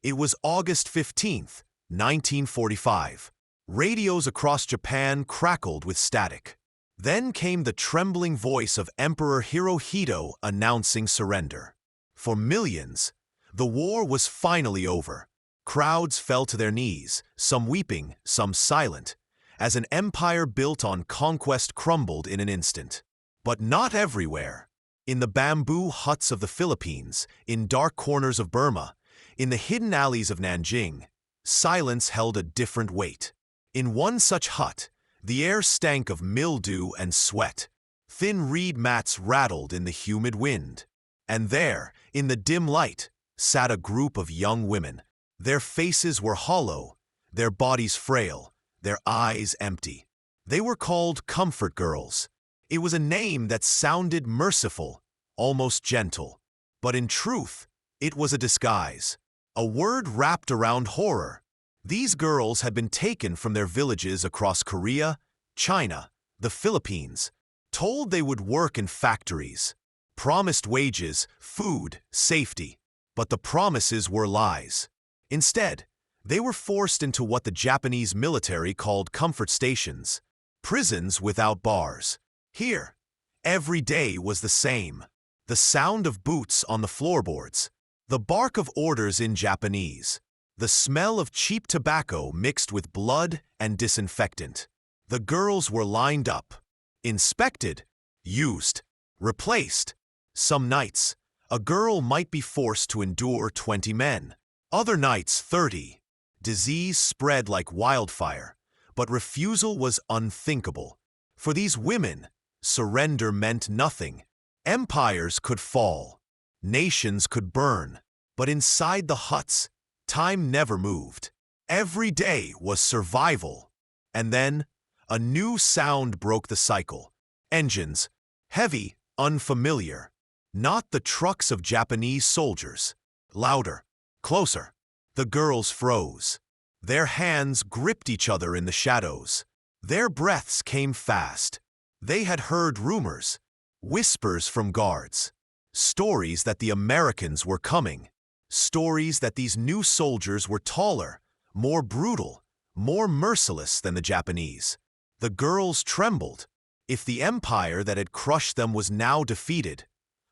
It was August 15th, 1945. Radios across Japan crackled with static. Then came the trembling voice of Emperor Hirohito announcing surrender. For millions, the war was finally over. Crowds fell to their knees, some weeping, some silent, as an empire built on conquest crumbled in an instant. But not everywhere. In the bamboo huts of the Philippines, in dark corners of Burma, in the hidden alleys of Nanjing, silence held a different weight. In one such hut, the air stank of mildew and sweat. Thin reed mats rattled in the humid wind. And there, in the dim light, sat a group of young women. Their faces were hollow, their bodies frail, their eyes empty. They were called comfort girls. It was a name that sounded merciful, almost gentle. But in truth, it was a disguise. A word wrapped around horror. These girls had been taken from their villages across Korea, China, the Philippines, told they would work in factories, promised wages, food, safety. But the promises were lies. Instead, they were forced into what the Japanese military called comfort stations, prisons without bars. Here, every day was the same. The sound of boots on the floorboards, the bark of orders in Japanese, the smell of cheap tobacco mixed with blood and disinfectant. The girls were lined up, inspected, used, replaced. Some nights, a girl might be forced to endure 20 men. Other nights, 30. Disease spread like wildfire, but refusal was unthinkable. For these women, surrender meant nothing. Empires could fall, nations could burn, but inside the huts, time never moved. Every day was survival. And then, a new sound broke the cycle. Engines, heavy, unfamiliar. Not the trucks of Japanese soldiers. Louder, closer. The girls froze. Their hands gripped each other in the shadows. Their breaths came fast. They had heard rumors, whispers from guards, stories that the Americans were coming, stories that these new soldiers were taller, more brutal, more merciless than the Japanese. The girls trembled. If the empire that had crushed them was now defeated,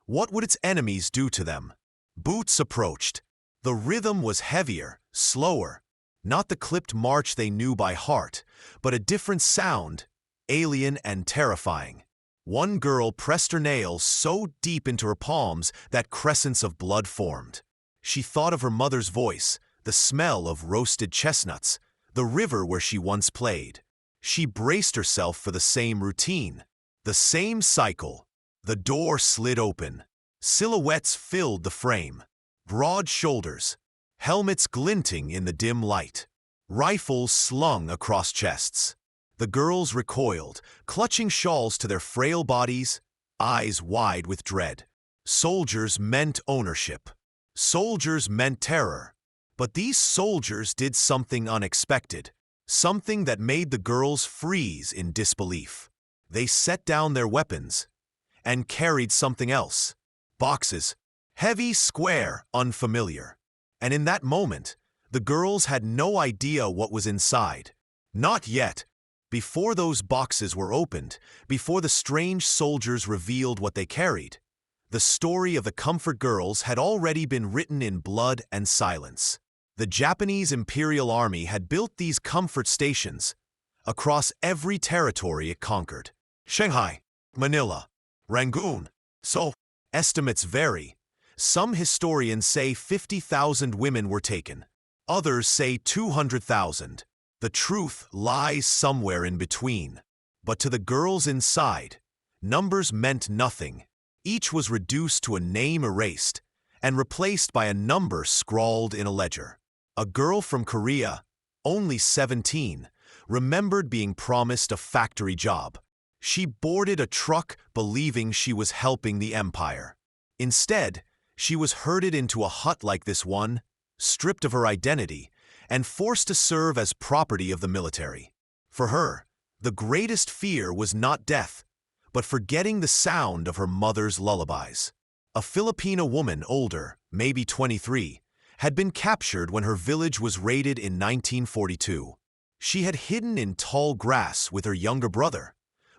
what would its enemies do to them? Boots approached. The rhythm was heavier, slower, not the clipped march they knew by heart, but a different sound, alien and terrifying. One girl pressed her nails so deep into her palms that crescents of blood formed. She thought of her mother's voice, the smell of roasted chestnuts, the river where she once played. She braced herself for the same routine, the same cycle. The door slid open. Silhouettes filled the frame. Broad shoulders, helmets glinting in the dim light, rifles slung across chests. The girls recoiled, clutching shawls to their frail bodies, eyes wide with dread. Soldiers meant ownership. Soldiers meant terror. But these soldiers did something unexpected, something that made the girls freeze in disbelief. They set down their weapons and carried something else. Boxes. Heavy, square, unfamiliar. And in that moment, the girls had no idea what was inside. Not yet. Before those boxes were opened, before the strange soldiers revealed what they carried, the story of the comfort girls had already been written in blood and silence. The Japanese Imperial Army had built these comfort stations across every territory it conquered. Shanghai, Manila, Rangoon. So, estimates vary. Some historians say 50,000 women were taken. Others say 200,000. The truth lies somewhere in between. But to the girls inside, numbers meant nothing. Each was reduced to a name erased and replaced by a number scrawled in a ledger. A girl from Korea, only 17, remembered being promised a factory job. She boarded a truck believing she was helping the empire. Instead, she was herded into a hut like this one, stripped of her identity, and forced to serve as property of the military. For her, the greatest fear was not death, but forgetting the sound of her mother's lullabies. A Filipino woman, older, maybe 23, had been captured when her village was raided in 1942. She had hidden in tall grass with her younger brother,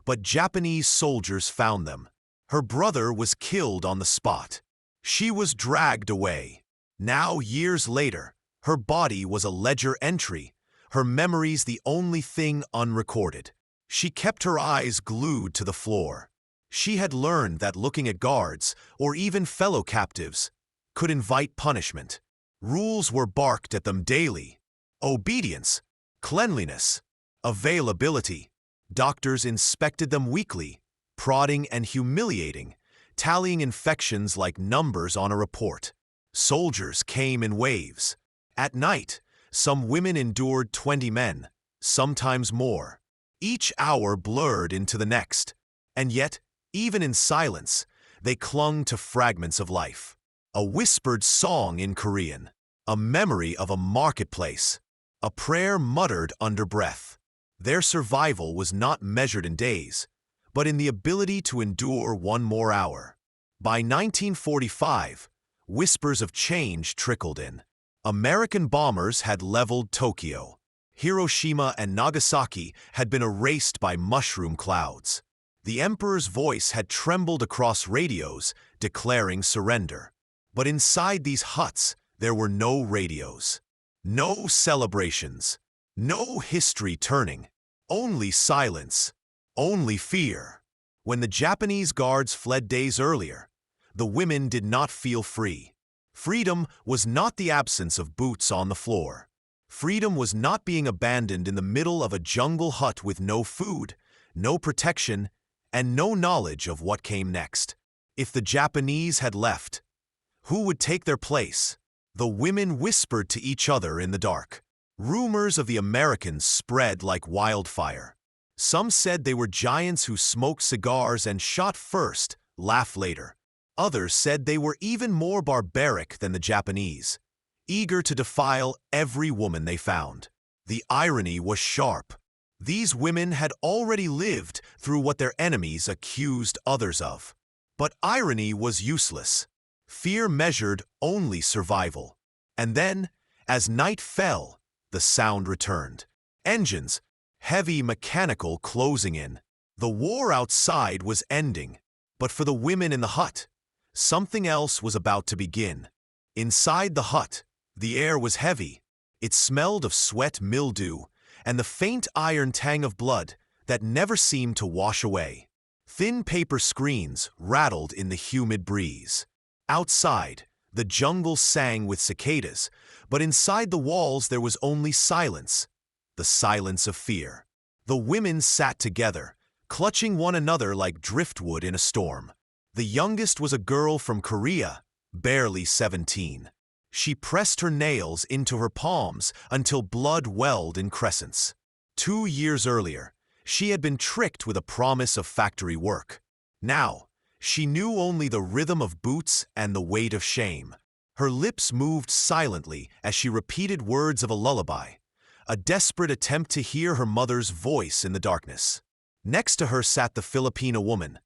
but Japanese soldiers found them. Her brother was killed on the spot. She was dragged away. Now, years later, her body was a ledger entry, her memories the only thing unrecorded. She kept her eyes glued to the floor. She had learned that looking at guards, or even fellow captives, could invite punishment. Rules were barked at them daily. Obedience, cleanliness, availability. Doctors inspected them weekly, prodding and humiliating, tallying infections like numbers on a report. Soldiers came in waves. At night, some women endured 20 men, sometimes more. Each hour blurred into the next, and yet, even in silence, they clung to fragments of life. A whispered song in Korean, a memory of a marketplace, a prayer muttered under breath. Their survival was not measured in days, but in the ability to endure one more hour. By 1945, whispers of change trickled in. American bombers had leveled Tokyo. Hiroshima and Nagasaki had been erased by mushroom clouds. The emperor's voice had trembled across radios, declaring surrender. But inside these huts, there were no radios, no celebrations, no history turning, only silence, only fear. When the Japanese guards fled days earlier, the women did not feel free. Freedom was not the absence of boots on the floor. Freedom was not being abandoned in the middle of a jungle hut with no food, no protection, and no knowledge of what came next. If the Japanese had left, who would take their place? The women whispered to each other in the dark. Rumors of the Americans spread like wildfire. Some said they were giants who smoked cigars and shot first, laugh later. Others said they were even more barbaric than the Japanese, eager to defile every woman they found. The irony was sharp. These women had already lived through what their enemies accused others of. But irony was useless. Fear measured only survival. And then, as night fell, the sound returned. Engines, heavy mechanical, closing in. The war outside was ending, but for the women in the hut, something else was about to begin. Inside the hut, the air was heavy. It smelled of sweat, mildew, and the faint iron tang of blood that never seemed to wash away. Thin paper screens rattled in the humid breeze. Outside, the jungle sang with cicadas, but inside the walls there was only silence, the silence of fear. The women sat together, clutching one another like driftwood in a storm. The youngest was a girl from Korea, barely 17. She pressed her nails into her palms until blood welled in crescents. 2 years earlier, she had been tricked with a promise of factory work. Now, she knew only the rhythm of boots and the weight of shame. Her lips moved silently as she repeated words of a lullaby, a desperate attempt to hear her mother's voice in the darkness. Next to her sat the Filipino woman,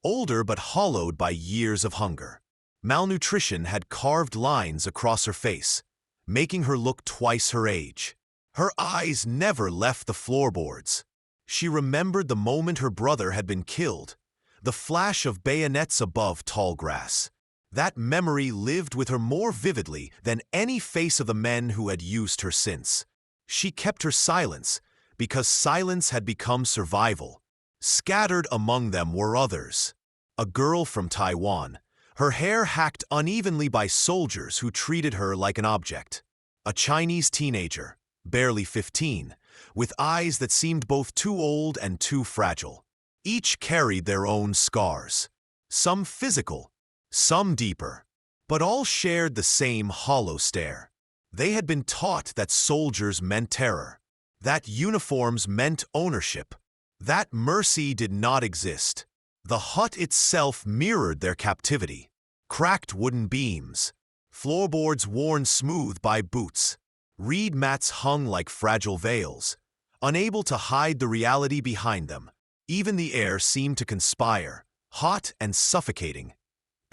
older but hollowed by years of hunger. Malnutrition had carved lines across her face, making her look twice her age. Her eyes never left the floorboards. She remembered the moment her brother had been killed, the flash of bayonets above tall grass. That memory lived with her more vividly than any face of the men who had used her since. She kept her silence, because silence had become survival. Scattered among them were others. A girl from Taiwan, her hair hacked unevenly by soldiers who treated her like an object. A Chinese teenager, barely 15, with eyes that seemed both too old and too fragile. Each carried their own scars, some physical, some deeper, but all shared the same hollow stare. They had been taught that soldiers meant terror, that uniforms meant ownership, that mercy did not exist. The hut itself mirrored their captivity. Cracked wooden beams, floorboards worn smooth by boots, reed mats hung like fragile veils, unable to hide the reality behind them. Even the air seemed to conspire, hot and suffocating,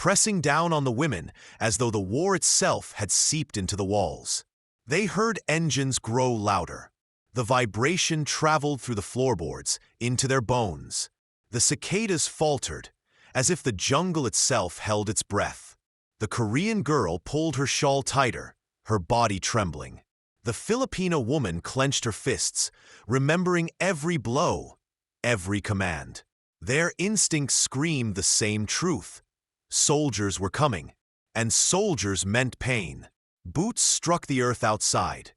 pressing down on the women as though the war itself had seeped into the walls. They heard engines grow louder. The vibration traveled through the floorboards, into their bones. The cicadas faltered, as if the jungle itself held its breath. The Korean girl pulled her shawl tighter, her body trembling. The Filipino woman clenched her fists, remembering every blow, every command. Their instincts screamed the same truth. Soldiers were coming, and soldiers meant pain. Boots struck the earth outside.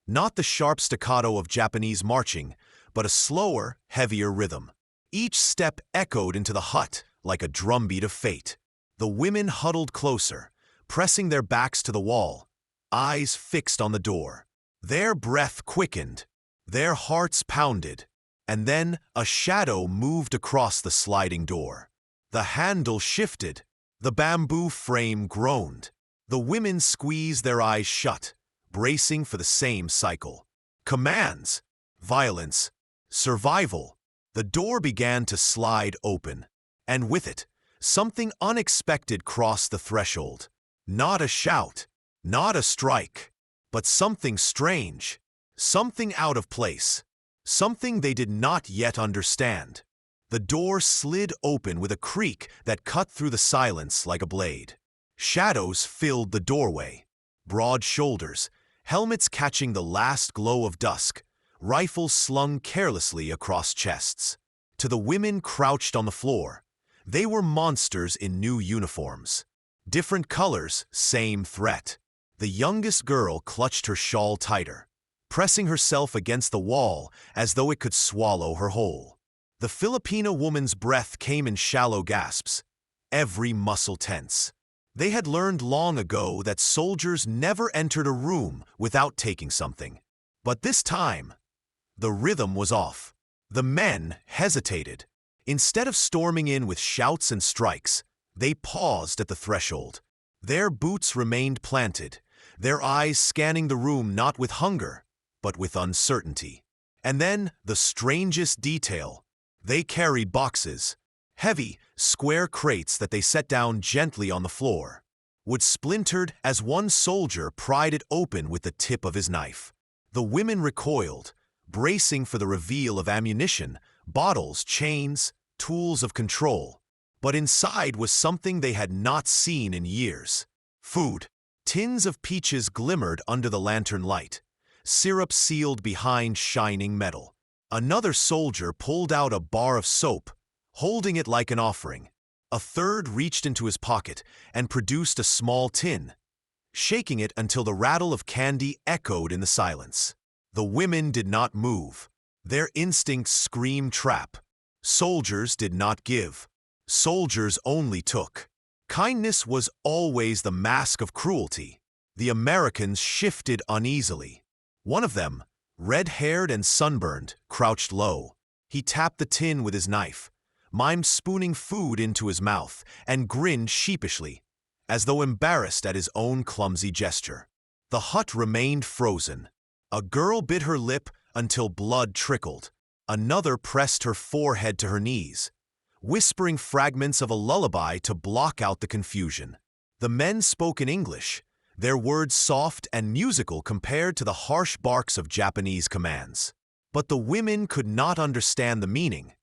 Not the sharp staccato of Japanese marching, but a slower, heavier rhythm. Each step echoed into the hut like a drumbeat of fate. The women huddled closer, pressing their backs to the wall, eyes fixed on the door. Their breath quickened, their hearts pounded, and then a shadow moved across the sliding door. The handle shifted, the bamboo frame groaned. The women squeezed their eyes shut, bracing for the same cycle. Commands, violence, survival. The door began to slide open, and with it, something unexpected crossed the threshold. Not a shout, not a strike, but something strange, something out of place, something they did not yet understand. The door slid open with a creak that cut through the silence like a blade. Shadows filled the doorway. Broad shoulders, helmets catching the last glow of dusk, rifles slung carelessly across chests. To the women crouched on the floor, they were monsters in new uniforms. Different colors, same threat. The youngest girl clutched her shawl tighter, pressing herself against the wall as though it could swallow her whole. The Filipino woman's breath came in shallow gasps, every muscle tense. They had learned long ago that soldiers never entered a room without taking something. But this time, the rhythm was off. The men hesitated. Instead of storming in with shouts and strikes, they paused at the threshold. Their boots remained planted, their eyes scanning the room not with hunger, but with uncertainty. And then, the strangest detail. They carried boxes, heavy, square crates that they set down gently on the floor. Wood splintered as one soldier pried it open with the tip of his knife. The women recoiled, bracing for the reveal of ammunition, bottles, chains, tools of control. But inside was something they had not seen in years. Food. Tins of peaches glimmered under the lantern light, syrup sealed behind shining metal. Another soldier pulled out a bar of soap, holding it like an offering. A third reached into his pocket and produced a small tin, shaking it until the rattle of candy echoed in the silence. The women did not move. Their instincts screamed trap. Soldiers did not give. Soldiers only took. Kindness was always the mask of cruelty. The Americans shifted uneasily. One of them, red-haired and sunburned, crouched low. He tapped the tin with his knife, mimed spooning food into his mouth, and grinned sheepishly, as though embarrassed at his own clumsy gesture. The hut remained frozen. A girl bit her lip until blood trickled. Another pressed her forehead to her knees, whispering fragments of a lullaby to block out the confusion. The men spoke in English, their words soft and musical compared to the harsh barks of Japanese commands. But the women could not understand the meaning,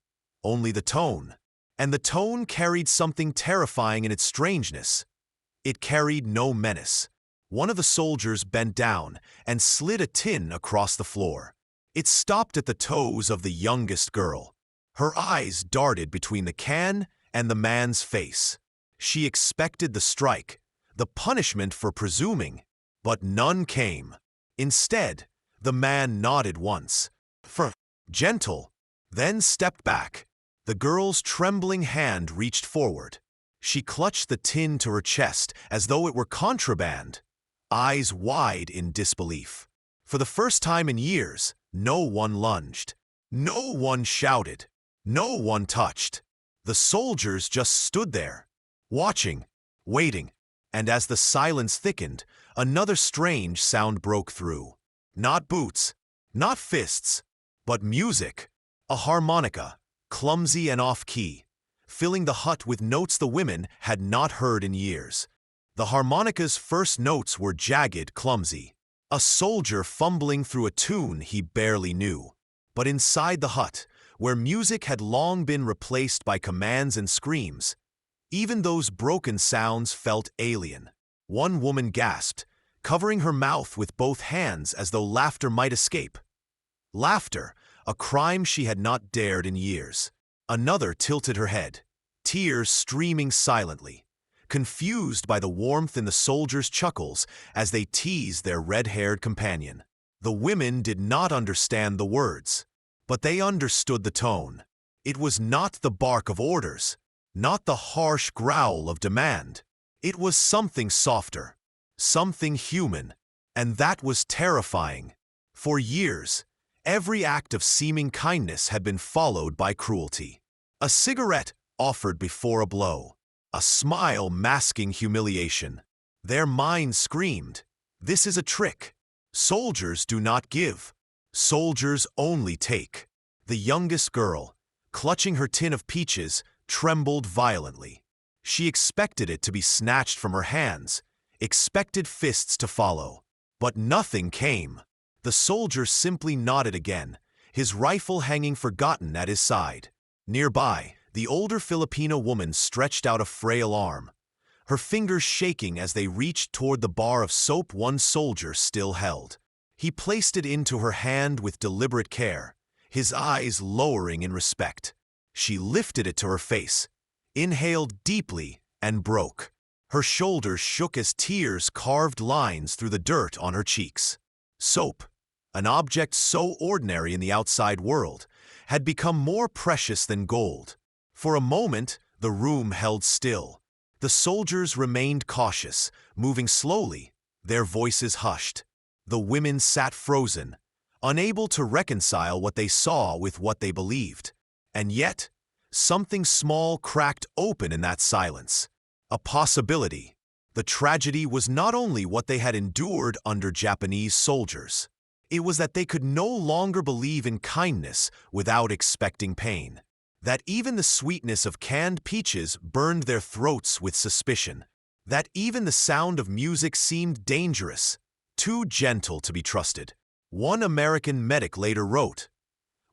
only the tone. And the tone carried something terrifying in its strangeness. It carried no menace. One of the soldiers bent down and slid a tin across the floor. It stopped at the toes of the youngest girl. Her eyes darted between the can and the man's face. She expected the strike, the punishment for presuming, but none came. Instead, the man nodded once, gentle, then stepped back. The girl's trembling hand reached forward. She clutched the tin to her chest as though it were contraband, eyes wide in disbelief. For the first time in years, no one lunged. No one shouted. No one touched. The soldiers just stood there, watching, waiting. And as the silence thickened, another strange sound broke through. Not boots, not fists, but music. A harmonica, clumsy and off-key, filling the hut with notes the women had not heard in years. The harmonica's first notes were jagged, clumsy. A soldier fumbling through a tune he barely knew. But inside the hut, where music had long been replaced by commands and screams, even those broken sounds felt alien. One woman gasped, covering her mouth with both hands as though laughter might escape. Laughter, a crime she had not dared in years. Another tilted her head, tears streaming silently, confused by the warmth in the soldiers' chuckles as they teased their red-haired companion. The women did not understand the words, but they understood the tone. It was not the bark of orders, not the harsh growl of demand. It was something softer, something human, and that was terrifying. For years, every act of seeming kindness had been followed by cruelty. A cigarette offered before a blow, a smile masking humiliation. Their minds screamed, "This is a trick. Soldiers do not give. Soldiers only take." The youngest girl, clutching her tin of peaches, trembled violently. She expected it to be snatched from her hands, expected fists to follow. But nothing came. The soldier simply nodded again, his rifle hanging forgotten at his side. Nearby, the older Filipino woman stretched out a frail arm, her fingers shaking as they reached toward the bar of soap one soldier still held. He placed it into her hand with deliberate care, his eyes lowering in respect. She lifted it to her face, inhaled deeply, and broke. Her shoulders shook as tears carved lines through the dirt on her cheeks. Soap, an object so ordinary in the outside world, had become more precious than gold. For a moment, the room held still. The soldiers remained cautious, moving slowly, their voices hushed. The women sat frozen, unable to reconcile what they saw with what they believed. And yet, something small cracked open in that silence. A possibility. The tragedy was not only what they had endured under Japanese soldiers. It was that they could no longer believe in kindness without expecting pain. That even the sweetness of canned peaches burned their throats with suspicion. That even the sound of music seemed dangerous, too gentle to be trusted. One American medic later wrote,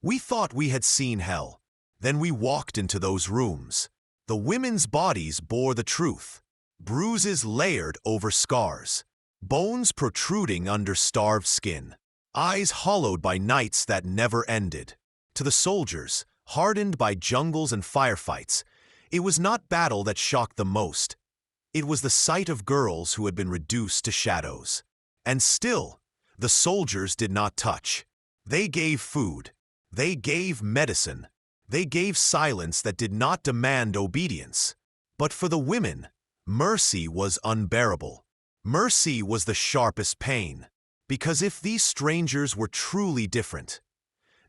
"We thought we had seen hell. Then we walked into those rooms. The women's bodies bore the truth. Bruises layered over scars, bones protruding under starved skin, eyes hollowed by nights that never ended. To the soldiers, hardened by jungles and firefights, it was not battle that shocked them most. It was the sight of girls who had been reduced to shadows. And still, the soldiers did not touch. They gave food. They gave medicine. They gave silence that did not demand obedience. But for the women, mercy was unbearable. Mercy was the sharpest pain. Because if these strangers were truly different,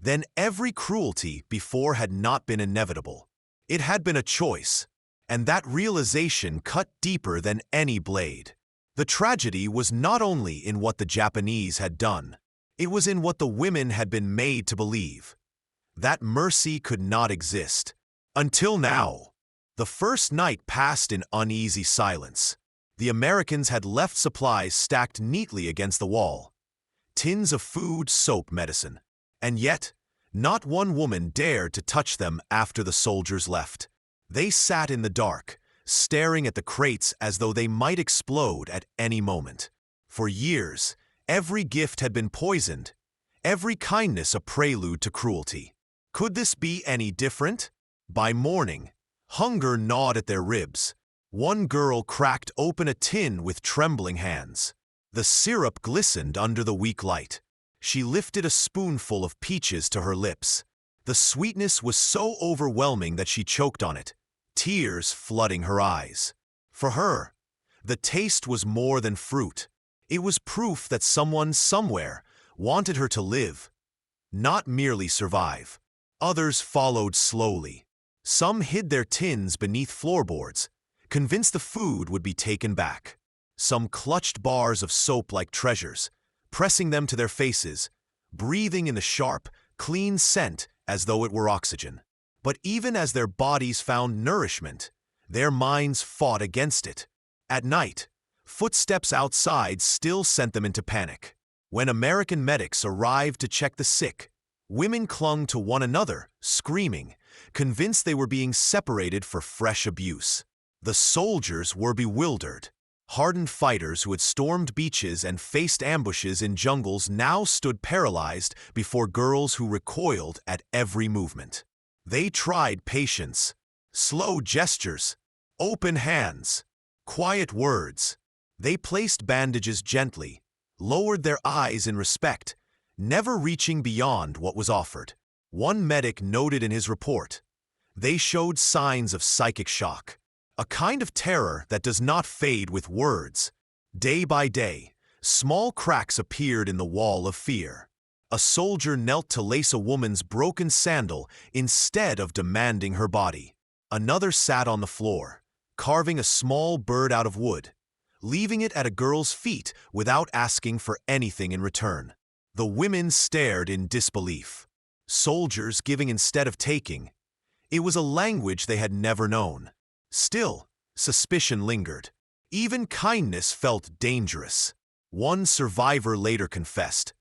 then every cruelty before had not been inevitable. It had been a choice, and that realization cut deeper than any blade. The tragedy was not only in what the Japanese had done, it was in what the women had been made to believe. That mercy could not exist. Until now. The first night passed in uneasy silence. The Americans had left supplies stacked neatly against the wall. Tins of food, soap, medicine. And yet, not one woman dared to touch them after the soldiers left. They sat in the dark, staring at the crates as though they might explode at any moment. For years, every gift had been poisoned, every kindness a prelude to cruelty. Could this be any different? By morning, hunger gnawed at their ribs. One girl cracked open a tin with trembling hands. The syrup glistened under the weak light. She lifted a spoonful of peaches to her lips. The sweetness was so overwhelming that she choked on it, tears flooding her eyes. For her, the taste was more than fruit. It was proof that someone somewhere wanted her to live, not merely survive. Others followed slowly. Some hid their tins beneath floorboards, convinced the food would be taken back. Some clutched bars of soap like treasures, pressing them to their faces, breathing in the sharp, clean scent as though it were oxygen. But even as their bodies found nourishment, their minds fought against it. At night, footsteps outside still sent them into panic. When American medics arrived to check the sick, women clung to one another, screaming, convinced they were being separated for fresh abuse. The soldiers were bewildered. Hardened fighters who had stormed beaches and faced ambushes in jungles now stood paralyzed before girls who recoiled at every movement. They tried patience, slow gestures, open hands, quiet words. They placed bandages gently, lowered their eyes in respect, never reaching beyond what was offered. One medic noted in his report, "They showed signs of psychic shock, a kind of terror that does not fade with words. Day by day, small cracks appeared in the wall of fear. A soldier knelt to lace a woman's broken sandal instead of demanding her body. Another sat on the floor, carving a small bird out of wood, leaving it at a girl's feet without asking for anything in return. The women stared in disbelief. Soldiers giving instead of taking. It was a language they had never known. Still, suspicion lingered. Even kindness felt dangerous. One survivor later confessed,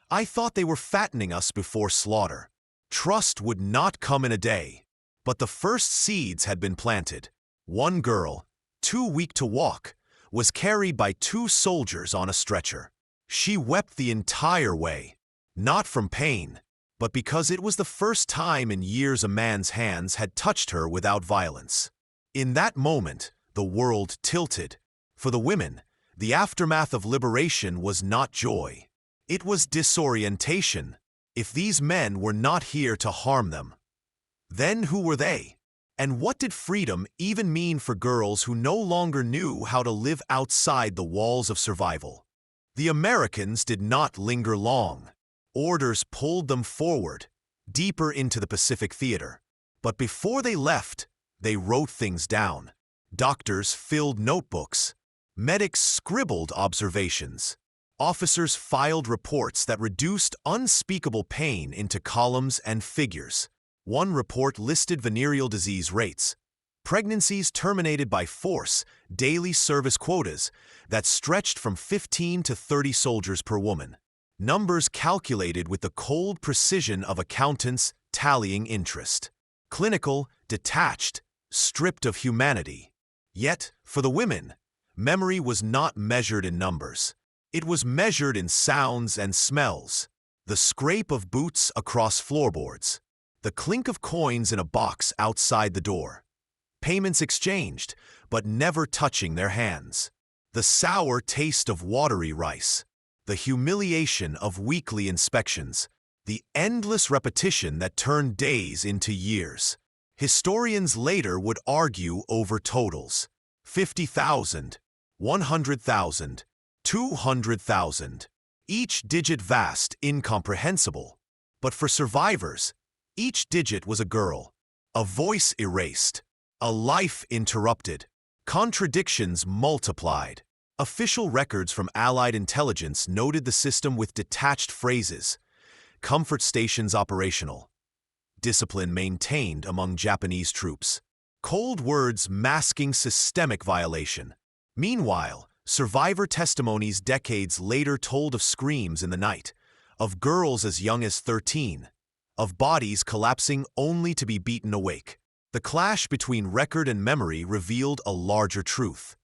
"I thought they were fattening us before slaughter." Trust would not come in a day, but the first seeds had been planted. One girl, too weak to walk, was carried by 2 soldiers on a stretcher. She wept the entire way, not from pain, but because it was the first time in years a man's hands had touched her without violence. In that moment, the world tilted. For the women, the aftermath of liberation was not joy. It was disorientation. If these men were not here to harm them, then who were they? And what did freedom even mean for girls who no longer knew how to live outside the walls of survival? The Americans did not linger long. Orders pulled them forward, deeper into the Pacific Theater. But before they left, they wrote things down. Doctors filled notebooks. Medics scribbled observations. Officers filed reports that reduced unspeakable pain into columns and figures. One report listed venereal disease rates, pregnancies terminated by force, daily service quotas that stretched from 15 to 30 soldiers per woman. Numbers calculated with the cold precision of accountants tallying interest. Clinical, detached, stripped of humanity. Yet, for the women, memory was not measured in numbers. It was measured in sounds and smells. The scrape of boots across floorboards. The clink of coins in a box outside the door. Payments exchanged, but never touching their hands. The sour taste of watery rice. The humiliation of weekly inspections. The endless repetition that turned days into years. Historians later would argue over totals. 50,000, 100,000, 200,000. Each digit vast, incomprehensible. But for survivors, each digit was a girl, a voice erased, a life interrupted, contradictions multiplied. Official records from Allied intelligence noted the system with detached phrases, comfort stations operational, discipline maintained among Japanese troops, cold words masking systemic violation. Meanwhile, survivor testimonies decades later told of screams in the night, of girls as young as 13, of bodies collapsing only to be beaten awake. The clash between record and memory revealed a larger truth.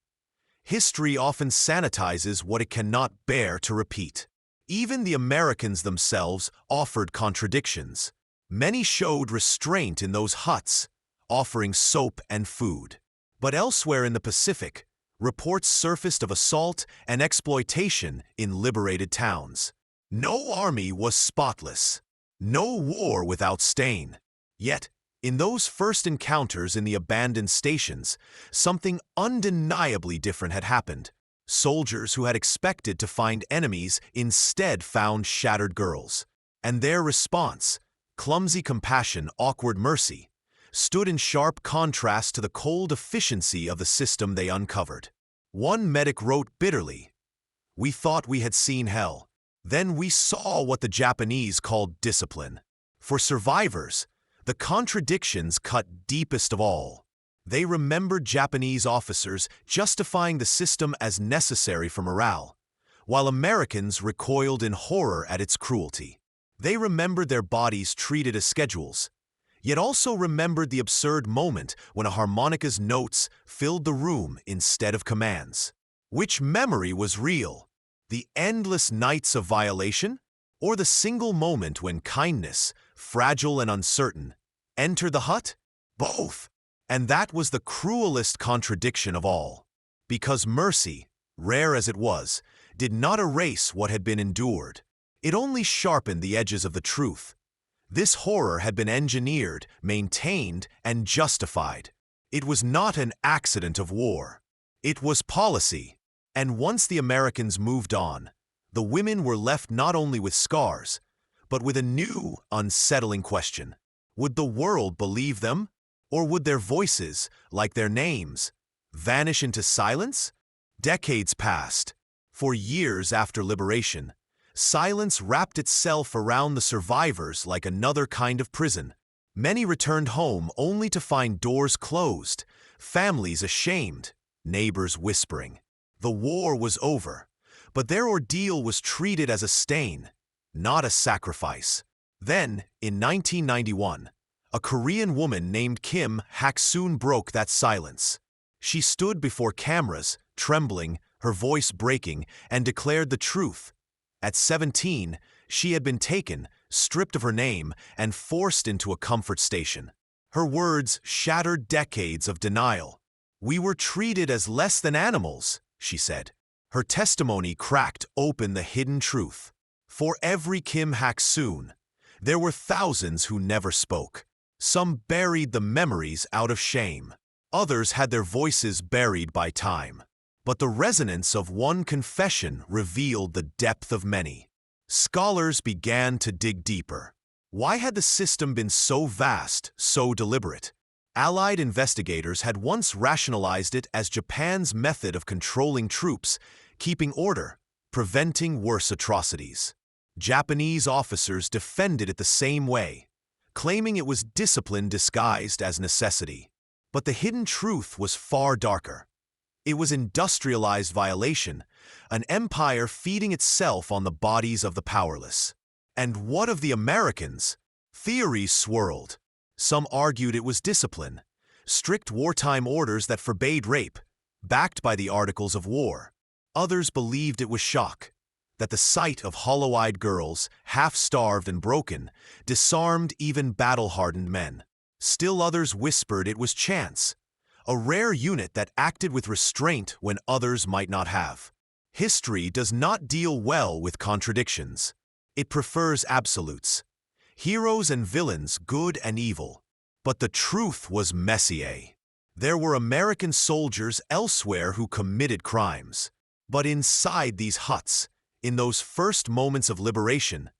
History often sanitizes what it cannot bear to repeat. Even the Americans themselves offered contradictions. Many showed restraint in those huts, offering soap and food. But elsewhere in the Pacific, reports surfaced of assault and exploitation in liberated towns. No army was spotless. No war without stain. Yet, in those first encounters in the abandoned stations, something undeniably different had happened. Soldiers who had expected to find enemies instead found shattered girls. And their response, clumsy compassion, awkward mercy, stood in sharp contrast to the cold efficiency of the system they uncovered. One medic wrote bitterly, "We thought we had seen hell. Then we saw what the Japanese called discipline." For survivors, The contradictions cut deepest of all. They remembered Japanese officers justifying the system as necessary for morale, while Americans recoiled in horror at its cruelty. They remembered their bodies treated as schedules, yet also remembered the absurd moment when a harmonica's notes filled the room instead of commands. Which memory was real? The endless nights of violation? Or the single moment when kindness, fragile and uncertain, entered the hut? Both. And that was the cruelest contradiction of all. Because mercy, rare as it was, did not erase what had been endured. It only sharpened the edges of the truth. This horror had been engineered, maintained, and justified. It was not an accident of war. It was policy. And once the Americans moved on, the women were left not only with scars, but with a new, unsettling question. Would the world believe them? Or would their voices, like their names, vanish into silence? Decades passed. For years after liberation, silence wrapped itself around the survivors like another kind of prison. Many returned home only to find doors closed, families ashamed, neighbors whispering. The war was over, but their ordeal was treated as a stain, not a sacrifice. Then, in 1991, a Korean woman named Kim Hak-soon broke that silence. She stood before cameras, trembling, her voice breaking, and declared the truth. At 17, she had been taken, stripped of her name, and forced into a comfort station. Her words shattered decades of denial. "We were treated as less than animals," she said. Her testimony cracked open the hidden truth. For every Kim Hak-soon, there were thousands who never spoke. Some buried the memories out of shame. Others had their voices buried by time. But the resonance of one confession revealed the depth of many. Scholars began to dig deeper. Why had the system been so vast, so deliberate? Allied investigators had once rationalized it as Japan's method of controlling troops, keeping order, preventing worse atrocities. Japanese officers defended it the same way, claiming it was discipline disguised as necessity. But the hidden truth was far darker. It was industrialized violation, an empire feeding itself on the bodies of the powerless. And what of the Americans? Theories swirled. Some argued it was discipline, strict wartime orders that forbade rape, backed by the Articles of War. Others believed it was shock, that the sight of hollow-eyed girls, half-starved and broken, disarmed even battle-hardened men. Still others whispered it was chance, a rare unit that acted with restraint when others might not have. History does not deal well with contradictions. It prefers absolutes. Heroes and villains, good and evil. But the truth was messier. There were American soldiers elsewhere who committed crimes. But inside these huts, in those first moments of liberation,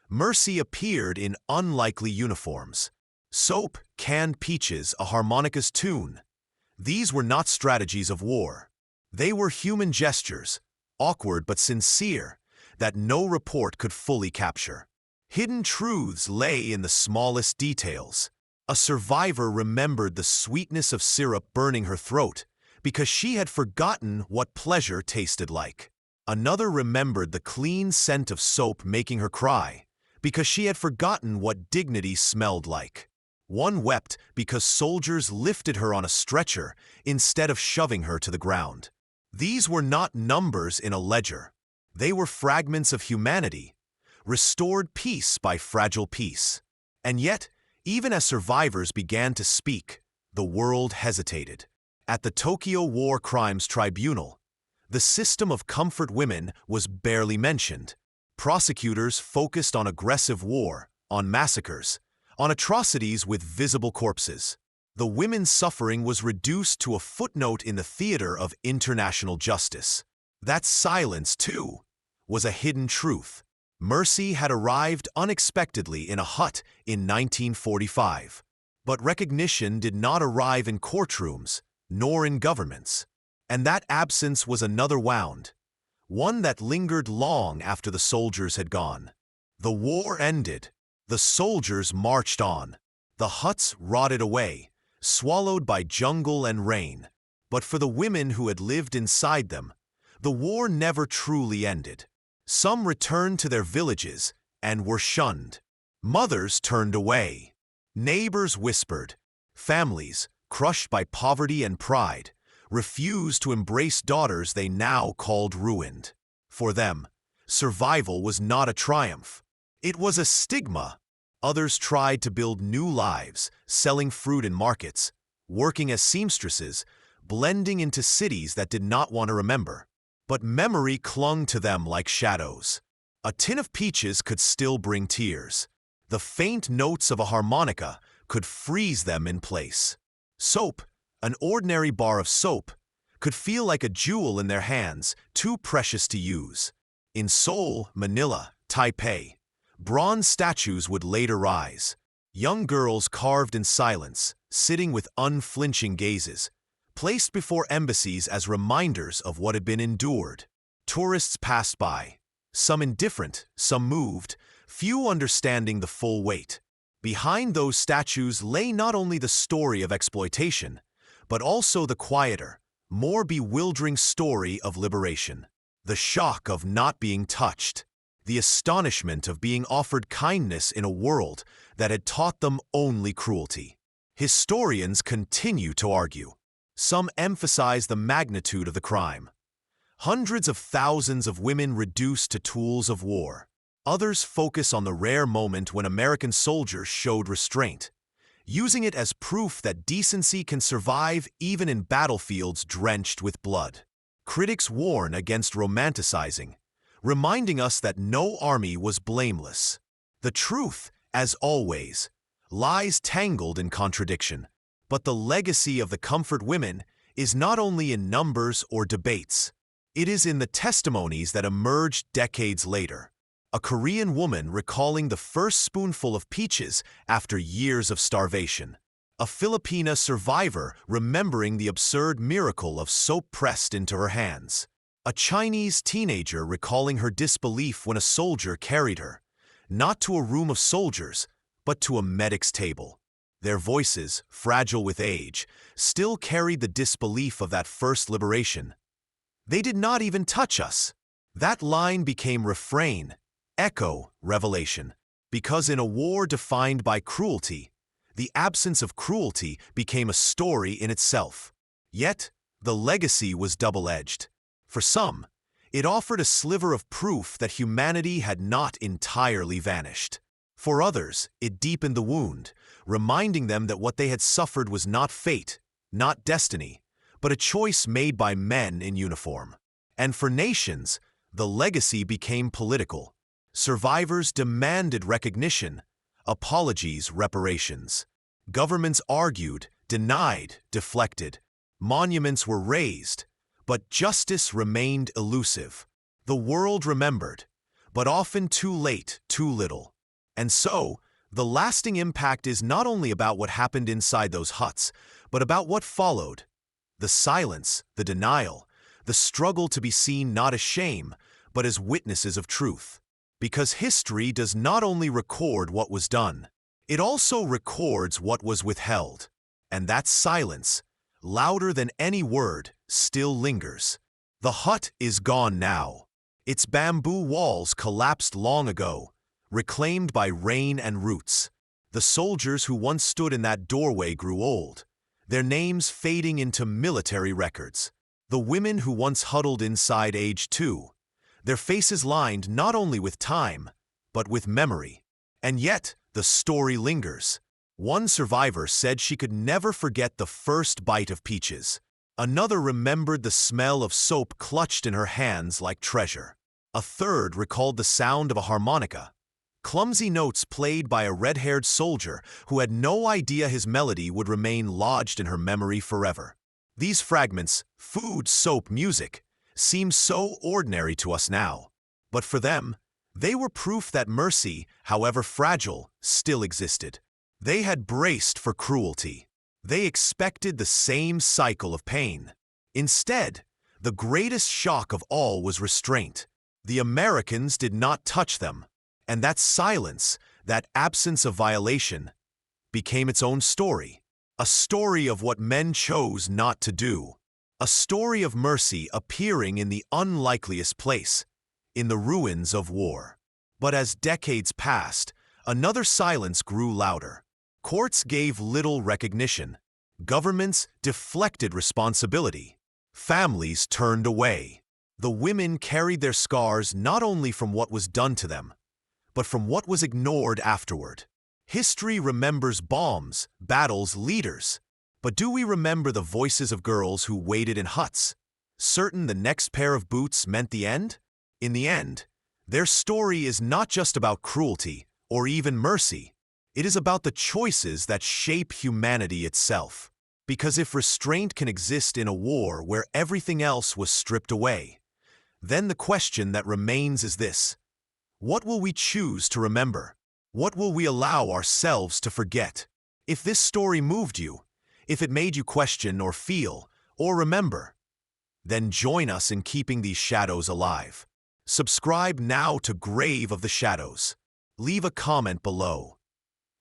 mercy appeared in unlikely uniforms. Soap, canned peaches, a harmonica's tune. These were not strategies of war. They were human gestures, awkward but sincere, that no report could fully capture. Hidden truths lay in the smallest details. A survivor remembered the sweetness of syrup burning her throat because she had forgotten what pleasure tasted like. Another remembered the clean scent of soap making her cry because she had forgotten what dignity smelled like. One wept because soldiers lifted her on a stretcher instead of shoving her to the ground. These were not numbers in a ledger. They were fragments of humanity, restored piece by fragile piece. And yet, even as survivors began to speak, the world hesitated. At the Tokyo War Crimes Tribunal, the system of comfort women was barely mentioned. Prosecutors focused on aggressive war, on massacres, on atrocities with visible corpses. The women's suffering was reduced to a footnote in the theater of international justice. That silence, too, was a hidden truth. Mercy had arrived unexpectedly in a hut in 1945. But recognition did not arrive in courtrooms, nor in governments. And that absence was another wound, one that lingered long after the soldiers had gone. The war ended. The soldiers marched on. The huts rotted away, swallowed by jungle and rain. But for the women who had lived inside them, the war never truly ended. Some returned to their villages and were shunned. Mothers turned away. Neighbors whispered. Families, crushed by poverty and pride, refused to embrace daughters they now called ruined. For them, survival was not a triumph. It was a stigma. Others tried to build new lives, selling fruit in markets, working as seamstresses, blending into cities that did not want to remember. But memory clung to them like shadows. A tin of peaches could still bring tears. The faint notes of a harmonica could freeze them in place. Soap, an ordinary bar of soap, could feel like a jewel in their hands, too precious to use. In Seoul, Manila, Taipei, bronze statues would later rise. Young girls carved in silence, sitting with unflinching gazes, placed before embassies as reminders of what had been endured. Tourists passed by, some indifferent, some moved, few understanding the full weight. Behind those statues lay not only the story of exploitation, but also the quieter, more bewildering story of liberation. The shock of not being touched, the astonishment of being offered kindness in a world that had taught them only cruelty. Historians continue to argue. Some emphasize the magnitude of the crime. Hundreds of thousands of women reduced to tools of war. Others focus on the rare moment when American soldiers showed restraint, using it as proof that decency can survive even in battlefields drenched with blood. Critics warn against romanticizing, reminding us that no army was blameless. The truth, as always, lies tangled in contradiction. But the legacy of the comfort women is not only in numbers or debates. It is in the testimonies that emerged decades later. A Korean woman recalling the first spoonful of peaches after years of starvation. A Filipina survivor remembering the absurd miracle of soap pressed into her hands. A Chinese teenager recalling her disbelief when a soldier carried her, not to a room of soldiers, but to a medic's table. Their voices, fragile with age, still carried the disbelief of that first liberation. They did not even touch us. That line became refrain, echo, revelation. Because in a war defined by cruelty, the absence of cruelty became a story in itself. Yet, the legacy was double-edged. For some, it offered a sliver of proof that humanity had not entirely vanished. For others, it deepened the wound, reminding them that what they had suffered was not fate, not destiny, but a choice made by men in uniform. And for nations, the legacy became political. Survivors demanded recognition, apologies, reparations. Governments argued, denied, deflected. Monuments were raised, but justice remained elusive. The world remembered, but often too late, too little. And so, the lasting impact is not only about what happened inside those huts, but about what followed. The silence, the denial, the struggle to be seen not as shame, but as witnesses of truth. Because history does not only record what was done, it also records what was withheld. And that silence, louder than any word, still lingers. The hut is gone now. Its bamboo walls collapsed long ago, reclaimed by rain and roots. The soldiers who once stood in that doorway grew old, their names fading into military records. The women who once huddled inside aged too, their faces lined not only with time, but with memory. And yet, the story lingers. One survivor said she could never forget the first bite of peaches. Another remembered the smell of soap clutched in her hands like treasure. A third recalled the sound of a harmonica, clumsy notes played by a red-haired soldier who had no idea his melody would remain lodged in her memory forever. These fragments, food, soap, music, seem so ordinary to us now. But for them, they were proof that mercy, however fragile, still existed. They had braced for cruelty. They expected the same cycle of pain. Instead, the greatest shock of all was restraint. The Americans did not touch them. And that silence, that absence of violation, became its own story. A story of what men chose not to do. A story of mercy appearing in the unlikeliest place, in the ruins of war. But as decades passed, another silence grew louder. Courts gave little recognition. Governments deflected responsibility. Families turned away. The women carried their scars not only from what was done to them, but from what was ignored afterward. History remembers bombs, battles, leaders. But do we remember the voices of girls who waited in huts, certain the next pair of boots meant the end? In the end, their story is not just about cruelty or even mercy. It is about the choices that shape humanity itself. Because if restraint can exist in a war where everything else was stripped away, then the question that remains is this: what will we choose to remember? What will we allow ourselves to forget? If this story moved you, if it made you question or feel or remember, then join us in keeping these shadows alive. Subscribe now to Grave of the Shadows. Leave a comment below.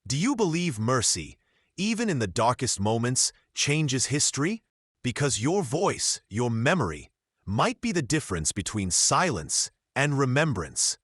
Do you believe mercy, even in the darkest moments, changes history? Because your voice, your memory, might be the difference between silence and remembrance.